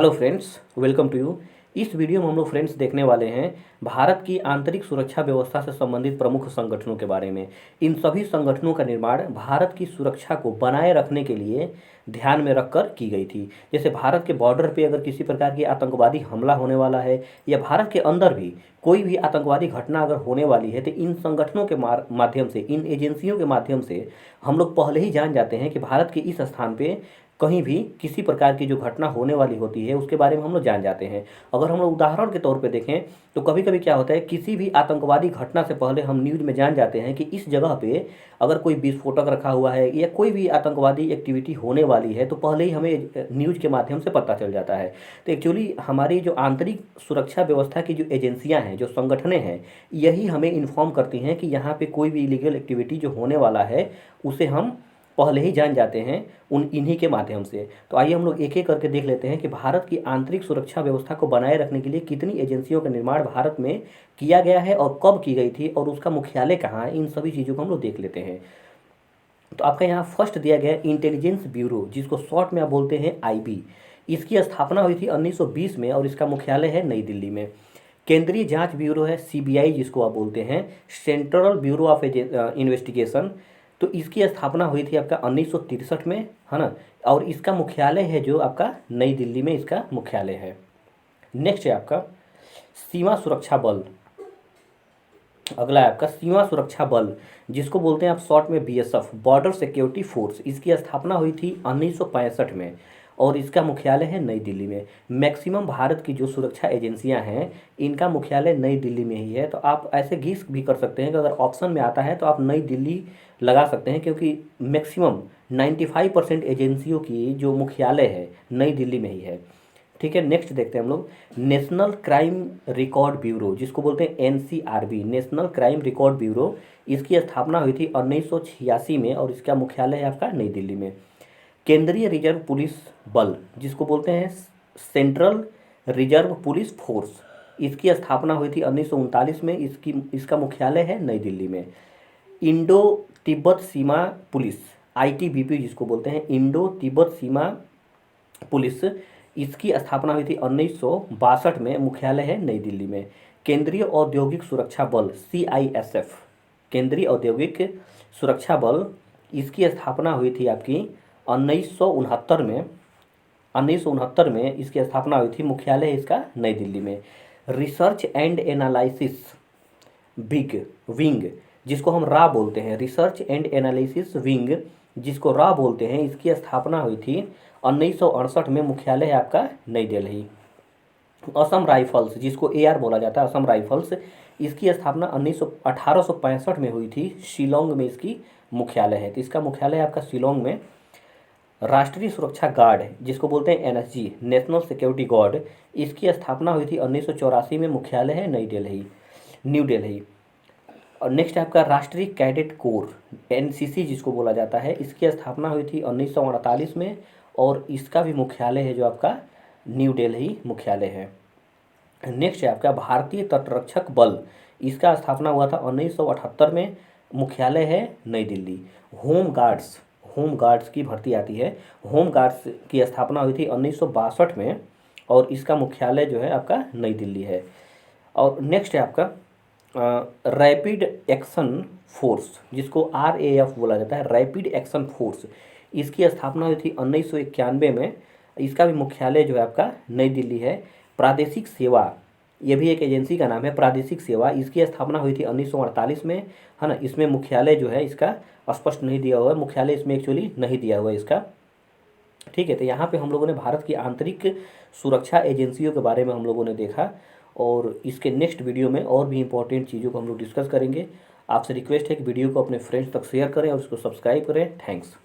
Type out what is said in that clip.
Hello friends, welcome to you. इस video में हम लोग फ्रेंड्स देखने वाले हैं भारत की आंतरिक सुरक्षा व्यवस्था से संबंधित प्रमुख संगठनों के बारे में। इन सभी संगठनों का निर्माण भारत की सुरक्षा को बनाए रखने के लिए ध्यान में रखकर की गई थी। जैसे भारत के बॉर्डर पे अगर किसी प्रकार की आतंकवादी हमला होने वाला है या भारत के अंदर भी कोई भी आतंकवादी घटना अगर होने वाली है तो इन संगठनों के माध्यम से, इन एजेंसियों के माध्यम से हम लोग पहले ही जान जाते हैं कि भारत के इस स्थान पे कहीं भी किसी प्रकार की जो घटना होने वाली होती है उसके बारे में हम लोग जान जाते हैं। अगर हम लोग उदाहरण के तौर पे देखें तो कभी कभी क्या होता है, किसी भी आतंकवादी घटना से पहले हम न्यूज़ में जान जाते हैं कि इस जगह पे अगर कोई विस्फोटक रखा हुआ है या कोई भी आतंकवादी एक्टिविटी होने वाली है तो पहले ही हमें न्यूज़ के माध्यम से पता चल जाता है। तो एक्चुअली हमारी जो आंतरिक सुरक्षा व्यवस्था की जो एजेंसियाँ हैं, जो संगठनें हैं, यही हमें इन्फॉर्म करती हैं कि यहाँ पे कोई भी इलीगल एक्टिविटी जो होने वाला है उसे हम पहले ही जान जाते हैं इन्हीं के माध्यम से। तो आइए हम लोग एक एक करके देख लेते हैं कि भारत की आंतरिक सुरक्षा व्यवस्था को बनाए रखने के लिए कितनी एजेंसियों का निर्माण भारत में किया गया है और कब की गई थी और उसका मुख्यालय कहाँ है। इन सभी चीज़ों को हम लोग देख लेते हैं। तो आपका यहाँ फर्स्ट दिया गया है इंटेलिजेंस ब्यूरो, जिसको शॉर्ट में आप बोलते हैं आईबी। इसकी स्थापना हुई थी 1920 में और इसका मुख्यालय है नई दिल्ली में। केंद्रीय जांच ब्यूरो है सीबीआई, जिसको आप बोलते हैं सेंट्रल ब्यूरो ऑफ इन्वेस्टिगेशन। तो इसकी स्थापना हुई थी आपका 1963 में, है ना। और इसका मुख्यालय है जो आपका नई दिल्ली में इसका मुख्यालय है। नेक्स्ट है आपका सीमा सुरक्षा बल। अगला है आपका सीमा सुरक्षा बल, जिसको बोलते हैं आप शॉर्ट में बीएसएफ, बॉर्डर सिक्योरिटी फोर्स। इसकी स्थापना हुई थी 1965 में और इसका मुख्यालय है नई दिल्ली में। मैक्सिमम भारत की जो सुरक्षा एजेंसियां हैं इनका मुख्यालय नई दिल्ली में ही है। तो आप ऐसे गेस भी कर सकते हैं कि अगर ऑप्शन में आता है तो आप नई दिल्ली लगा सकते हैं, क्योंकि मैक्सिमम 95% एजेंसियों की जो मुख्यालय है नई दिल्ली में ही है। ठीक है, नेक्स्ट देखते हैं हम लोग नेशनल क्राइम रिकॉर्ड ब्यूरो, जिसको बोलते हैं NCRB, national crime record bureau. इसकी स्थापना हुई थी 1986 में और इसका मुख्यालय है आपका नई दिल्ली में। केंद्रीय रिजर्व पुलिस बल, जिसको बोलते हैं सेंट्रल रिजर्व पुलिस फोर्स, इसकी स्थापना हुई थी 1939 में। इसका मुख्यालय है नई दिल्ली में। इंडो तिब्बत सीमा पुलिस, आईटीबीपी जिसको बोलते हैं, इंडो तिब्बत सीमा पुलिस, इसकी स्थापना हुई थी 1962 में, मुख्यालय है नई दिल्ली में। केंद्रीय औद्योगिक सुरक्षा बल सीआईएसएफ, केंद्रीय औद्योगिक सुरक्षा बल, इसकी स्थापना हुई थी आपकी 1969 में। 1969 में इसकी स्थापना हुई थी, मुख्यालय इसका नई दिल्ली में। रिसर्च एंड एनालिसिस विंग, जिसको हम रा बोलते हैं, रिसर्च एंड एनालिसिस विंग, जिसको रा बोलते हैं, इसकी स्थापना हुई थी 1968 में, मुख्यालय है आपका नई दिल्ली। असम राइफल्स, जिसको एआर बोला जाता है, असम राइफल्स, इसकी स्थापना 1865 में हुई थी। शिलोंग में इसकी मुख्यालय है, तो इसका मुख्यालय आपका शिलोंग में। राष्ट्रीय सुरक्षा गार्ड, जिसको बोलते हैं एनएसजी, नेशनल सिक्योरिटी गार्ड, इसकी स्थापना हुई थी 1984 में, मुख्यालय है न्यू दिल्ली। और नेक्स्ट है आपका राष्ट्रीय कैडेट कोर, एनसीसी जिसको बोला जाता है, इसकी स्थापना हुई थी 1948 में और इसका भी मुख्यालय है जो आपका न्यू दिल्ली मुख्यालय है। नेक्स्ट है आपका भारतीय तटरक्षक बल, इसका स्थापना हुआ था 1978 में, मुख्यालय है नई दिल्ली। होम गार्ड्स की भर्ती आती है, होम गार्ड्स की स्थापना हुई थी 1962 में और इसका मुख्यालय जो है आपका नई दिल्ली है। और नेक्स्ट है आपका रैपिड एक्शन फोर्स, जिसको आरएएफ बोला जाता है, रैपिड एक्शन फोर्स, इसकी स्थापना हुई थी 1991 में। इसका भी मुख्यालय जो है आपका नई दिल्ली है। प्रादेशिक सेवा, ये भी एक एजेंसी का नाम है, प्रादेशिक सेवा, इसकी स्थापना हुई थी 1948 में, है ना। इसमें मुख्यालय जो है इसका स्पष्ट नहीं दिया हुआ है, मुख्यालय इसमें एक्चुअली नहीं दिया हुआ है इसका। ठीक है, तो यहाँ पे हम लोगों ने भारत की आंतरिक सुरक्षा एजेंसियों के बारे में हम लोगों ने देखा और इसके नेक्स्ट वीडियो में और भी इंपॉर्टेंट चीज़ों को हम लोग डिस्कस करेंगे। आपसे रिक्वेस्ट है कि वीडियो को अपने फ्रेंड्स तक शेयर करें और उसको सब्सक्राइब करें। थैंक्स।